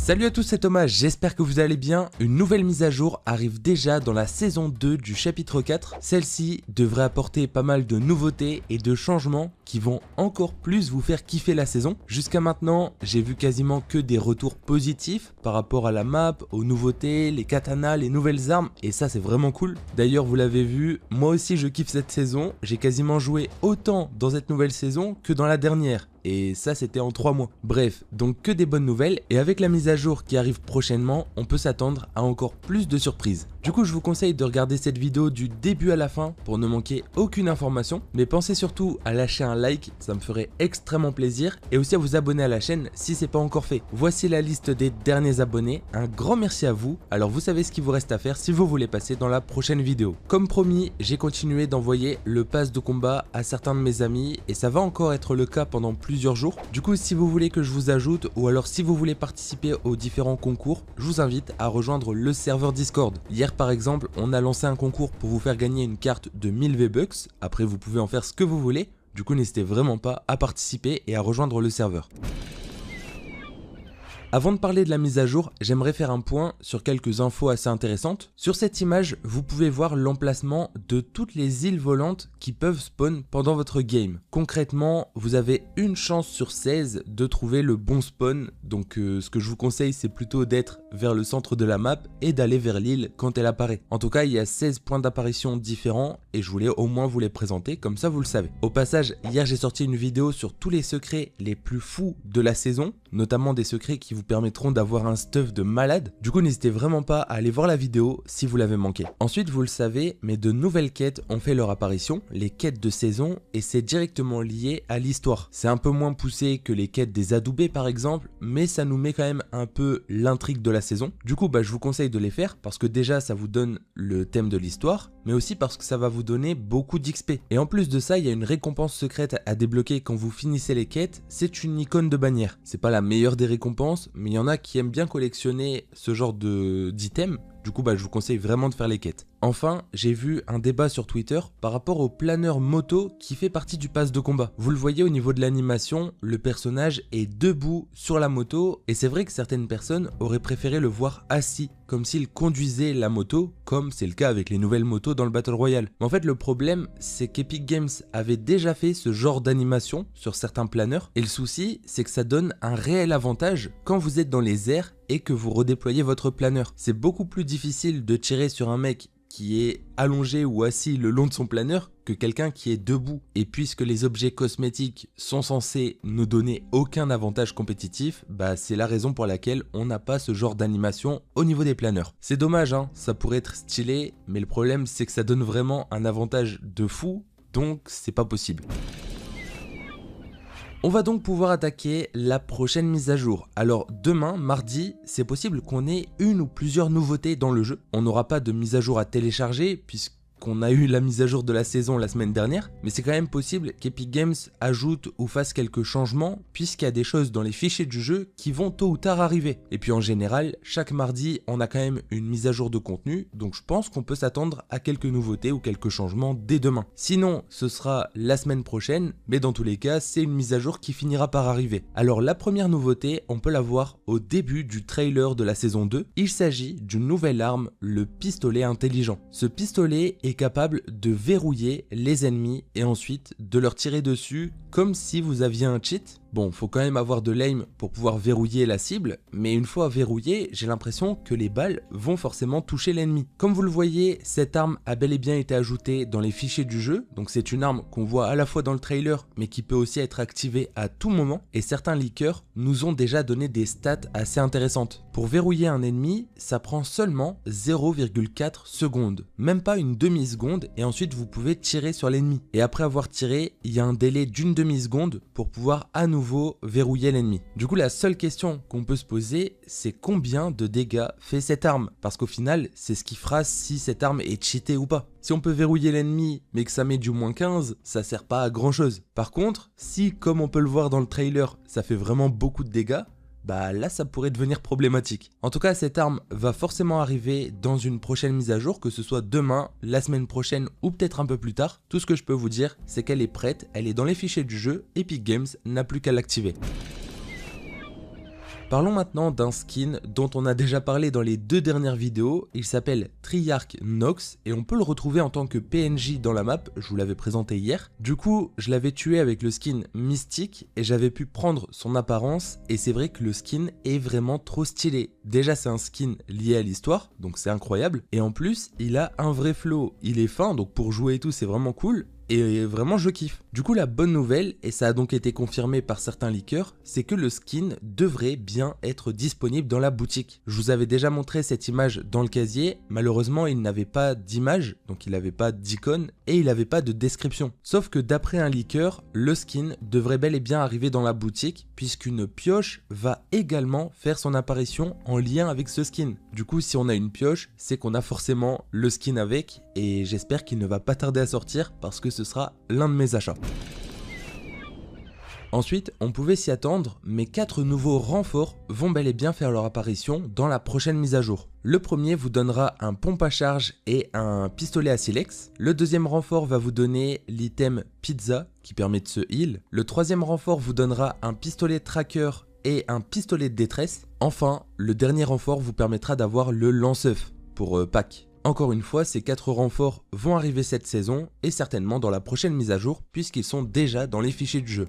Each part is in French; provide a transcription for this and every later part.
Salut à tous, c'est Thomas, j'espère que vous allez bien. Une nouvelle mise à jour arrive déjà dans la saison 2 du chapitre 4. Celle-ci devrait apporter pas mal de nouveautés et de changements qui vont encore plus vous faire kiffer la saison. Jusqu'à maintenant, j'ai vu quasiment que des retours positifs par rapport à la map, aux nouveautés, les katanas, les nouvelles armes, et ça c'est vraiment cool. D'ailleurs vous l'avez vu, moi aussi je kiffe cette saison, j'ai quasiment joué autant dans cette nouvelle saison que dans la dernière. Et ça c'était en 3 mois. Bref, donc que des bonnes nouvelles, et avec la mise à jour qui arrive prochainement, on peut s'attendre à encore plus de surprises. Du coup je vous conseille de regarder cette vidéo du début à la fin pour ne manquer aucune information, mais pensez surtout à lâcher un like, ça me ferait extrêmement plaisir, et aussi à vous abonner à la chaîne si c'est pas encore fait. Voici la liste des derniers abonnés, un grand merci à vous, alors vous savez ce qu'il vous reste à faire si vous voulez passer dans la prochaine vidéo. Comme promis, j'ai continué d'envoyer le pass de combat à certains de mes amis, et ça va encore être le cas pendant plusieurs jours. Du coup si vous voulez que je vous ajoute ou alors si vous voulez participer aux différents concours, je vous invite à rejoindre le serveur Discord. Hier par exemple on a lancé un concours pour vous faire gagner une carte de 1000 V-Bucks, après vous pouvez en faire ce que vous voulez, du coup n'hésitez vraiment pas à participer et à rejoindre le serveur. Avant de parler de la mise à jour, j'aimerais faire un point sur quelques infos assez intéressantes. Sur cette image, vous pouvez voir l'emplacement de toutes les îles volantes qui peuvent spawn pendant votre game. Concrètement, vous avez une chance sur 16 de trouver le bon spawn, donc ce que je vous conseille c'est plutôt d'être vers le centre de la map et d'aller vers l'île quand elle apparaît. En tout cas, il y a 16 points d'apparition différents et je voulais au moins vous les présenter, comme ça vous le savez. Au passage, hier j'ai sorti une vidéo sur tous les secrets les plus fous de la saison, notamment des secrets qui vous permettront d'avoir un stuff de malade. Du coup n'hésitez vraiment pas à aller voir la vidéo si vous l'avez manqué. Ensuite vous le savez, mais de nouvelles quêtes ont fait leur apparition, les quêtes de saison, et c'est directement lié à l'histoire. C'est un peu moins poussé que les quêtes des adoubés par exemple, mais ça nous met quand même un peu l'intrigue de la saison. Du coup je vous conseille de les faire parce que déjà ça vous donne le thème de l'histoire, mais aussi parce que ça va vous donner beaucoup d'XP. Et en plus de ça, il y a une récompense secrète à débloquer quand vous finissez les quêtes, c'est une icône de bannière. C'est pas la meilleure des récompenses, mais il y en a qui aiment bien collectionner ce genre d'items. Du coup je vous conseille vraiment de faire les quêtes. Enfin, j'ai vu un débat sur Twitter par rapport au planeur moto qui fait partie du pass de combat. Vous le voyez au niveau de l'animation, le personnage est debout sur la moto et c'est vrai que certaines personnes auraient préféré le voir assis, comme s'il conduisait la moto, comme c'est le cas avec les nouvelles motos dans le Battle Royale. Mais en fait le problème c'est qu'Epic Games avait déjà fait ce genre d'animation sur certains planeurs et le souci c'est que ça donne un réel avantage quand vous êtes dans les airs et que vous redéployez votre planeur. C'est beaucoup plus difficile de tirer sur un mec qui est allongé ou assis le long de son planeur que quelqu'un qui est debout. Et puisque les objets cosmétiques sont censés ne donner aucun avantage compétitif, c'est la raison pour laquelle on n'a pas ce genre d'animation au niveau des planeurs. C'est dommage, hein, ça pourrait être stylé, mais le problème c'est que ça donne vraiment un avantage de fou, donc c'est pas possible. On va donc pouvoir attaquer la prochaine mise à jour. Alors demain, mardi, c'est possible qu'on ait une ou plusieurs nouveautés dans le jeu. On n'aura pas de mise à jour à télécharger puisqu'on a eu la mise à jour de la saison la semaine dernière, mais c'est quand même possible qu'Epic Games ajoute ou fasse quelques changements puisqu'il y a des choses dans les fichiers du jeu qui vont tôt ou tard arriver. Et puis en général, chaque mardi, on a quand même une mise à jour de contenu, donc je pense qu'on peut s'attendre à quelques nouveautés ou quelques changements dès demain. Sinon, ce sera la semaine prochaine, mais dans tous les cas, c'est une mise à jour qui finira par arriver. Alors la première nouveauté, on peut la voir au début du trailer de la saison 2. Il s'agit d'une nouvelle arme, le pistolet intelligent. Ce pistolet est capable de verrouiller les ennemis et ensuite de leur tirer dessus comme si vous aviez un cheat. Bon, faut quand même avoir de l'aim pour pouvoir verrouiller la cible, mais une fois verrouillé, j'ai l'impression que les balles vont forcément toucher l'ennemi. Comme vous le voyez, cette arme a bel et bien été ajoutée dans les fichiers du jeu, donc c'est une arme qu'on voit à la fois dans le trailer, mais qui peut aussi être activée à tout moment, et certains leakers nous ont déjà donné des stats assez intéressantes. Pour verrouiller un ennemi, ça prend seulement 0,4 secondes, même pas une demi-seconde, et ensuite vous pouvez tirer sur l'ennemi. Et après avoir tiré, il y a un délai d'une demi-seconde pour pouvoir à nouveau verrouiller l'ennemi. Du coup la seule question qu'on peut se poser c'est combien de dégâts fait cette arme, parce qu'au final c'est ce qui fera si cette arme est cheatée ou pas. Si on peut verrouiller l'ennemi mais que ça met du -15, ça sert pas à grand chose. Par contre si comme on peut le voir dans le trailer ça fait vraiment beaucoup de dégâts, là ça pourrait devenir problématique. En tout cas cette arme va forcément arriver dans une prochaine mise à jour, que ce soit demain, la semaine prochaine ou peut-être un peu plus tard. Tout ce que je peux vous dire c'est qu'elle est prête, elle est dans les fichiers du jeu, Epic Games n'a plus qu'à l'activer. Parlons maintenant d'un skin dont on a déjà parlé dans les 2 dernières vidéos, il s'appelle Triarch Nox et on peut le retrouver en tant que PNJ dans la map, je vous l'avais présenté hier. Du coup, je l'avais tué avec le skin Mystique et j'avais pu prendre son apparence et c'est vrai que le skin est vraiment trop stylé. Déjà c'est un skin lié à l'histoire, donc c'est incroyable, et en plus il a un vrai flow, il est fin, donc pour jouer et tout c'est vraiment cool. Et vraiment je kiffe. Du coup la bonne nouvelle, et ça a donc été confirmé par certains leakers, c'est que le skin devrait bien être disponible dans la boutique. Je vous avais déjà montré cette image dans le casier, malheureusement il n'avait pas d'image, donc il n'avait pas d'icône et il n'avait pas de description. Sauf que d'après un leaker, le skin devrait bel et bien arriver dans la boutique puisqu'une pioche va également faire son apparition en lien avec ce skin. Du coup si on a une pioche, c'est qu'on a forcément le skin avec et j'espère qu'il ne va pas tarder à sortir parce que ce sera l'un de mes achats. Ensuite, on pouvait s'y attendre, mais 4 nouveaux renforts vont bel et bien faire leur apparition dans la prochaine mise à jour. Le premier vous donnera un pompe à charge et un pistolet à silex. Le deuxième renfort va vous donner l'item pizza qui permet de se heal. Le troisième renfort vous donnera un pistolet tracker et un pistolet de détresse. Enfin, le dernier renfort vous permettra d'avoir le lance-œuf pour pack. Encore une fois, ces 4 renforts vont arriver cette saison et certainement dans la prochaine mise à jour puisqu'ils sont déjà dans les fichiers du jeu.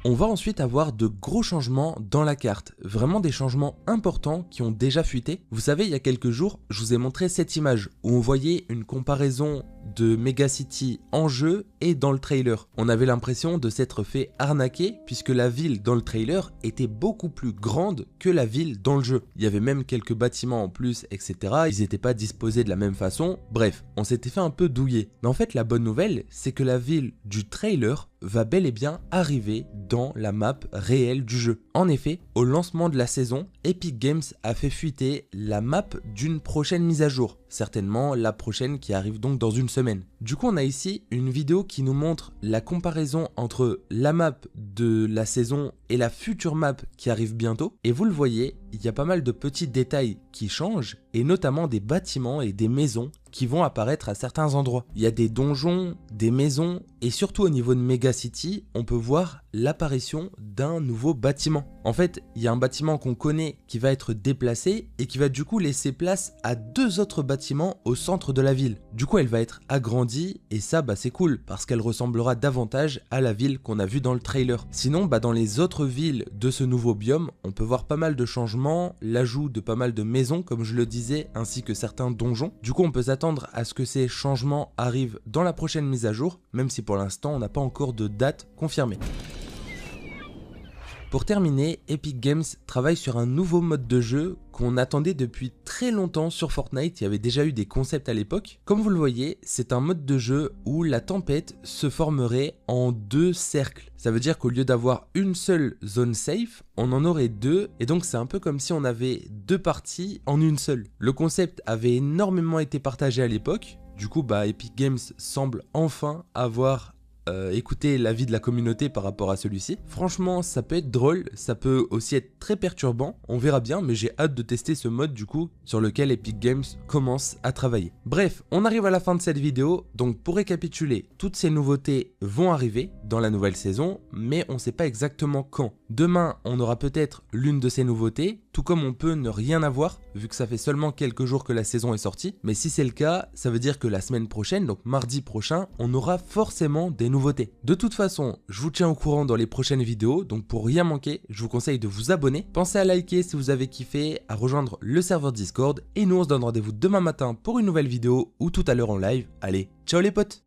On va ensuite avoir de gros changements dans la carte, vraiment des changements importants qui ont déjà fuité. Vous savez, il y a quelques jours, je vous ai montré cette image où on voyait une comparaison de Megacity en jeu et dans le trailer. On avait l'impression de s'être fait arnaquer puisque la ville dans le trailer était beaucoup plus grande que la ville dans le jeu. Il y avait même quelques bâtiments en plus, etc. Ils n'étaient pas disposés de la même façon. Bref, on s'était fait un peu douiller. Mais en fait, la bonne nouvelle, c'est que la ville du trailer va bel et bien arriver dans la map réelle du jeu. En effet, au lancement de la saison, Epic Games a fait fuiter la map d'une prochaine mise à jour. Certainement la prochaine qui arrive donc dans une semaine. Du coup, on a ici une vidéo qui nous montre la comparaison entre la map de la saison et la future map qui arrive bientôt. Et vous le voyez, il y a pas mal de petits détails qui changent et notamment des bâtiments et des maisons qui vont apparaître à certains endroits. Il y a des donjons, des maisons et surtout au niveau de Megacity, on peut voir l'apparition d'un nouveau bâtiment. En fait, il y a un bâtiment qu'on connaît qui va être déplacé et qui va du coup laisser place à 2 autres bâtiments au centre de la ville. Du coup, elle va être agrandie et ça, c'est cool parce qu'elle ressemblera davantage à la ville qu'on a vue dans le trailer. Sinon, dans les autres villes de ce nouveau biome, on peut voir pas mal de changements, l'ajout de pas mal de maisons, comme je le disais, ainsi que certains donjons. Du coup, on peut s'attendre à ce que ces changements arrivent dans la prochaine mise à jour, même si pour l'instant, on n'a pas encore de date confirmée. Pour terminer, Epic Games travaille sur un nouveau mode de jeu qu'on attendait depuis très longtemps sur Fortnite, il y avait déjà eu des concepts à l'époque. Comme vous le voyez, c'est un mode de jeu où la tempête se formerait en 2 cercles. Ça veut dire qu'au lieu d'avoir une seule zone safe, on en aurait 2, et donc c'est un peu comme si on avait 2 parties en une seule. Le concept avait énormément été partagé à l'époque, du coup Epic Games semble enfin avoir écouter l'avis de la communauté par rapport à celui-ci. Franchement, ça peut être drôle, ça peut aussi être très perturbant, on verra bien, mais j'ai hâte de tester ce mode du coup sur lequel Epic Games commence à travailler. Bref, on arrive à la fin de cette vidéo, donc pour récapituler, toutes ces nouveautés vont arriver dans la nouvelle saison, mais on ne sait pas exactement quand. Demain, on aura peut-être l'une de ces nouveautés, tout comme on peut ne rien avoir, vu que ça fait seulement quelques jours que la saison est sortie, mais si c'est le cas, ça veut dire que la semaine prochaine, donc mardi prochain, on aura forcément des nouveautés. De toute façon, je vous tiens au courant dans les prochaines vidéos, donc pour rien manquer, je vous conseille de vous abonner. Pensez à liker si vous avez kiffé, à rejoindre le serveur Discord, et nous on se donne rendez-vous demain matin pour une nouvelle vidéo ou tout à l'heure en live. Allez, ciao les potes!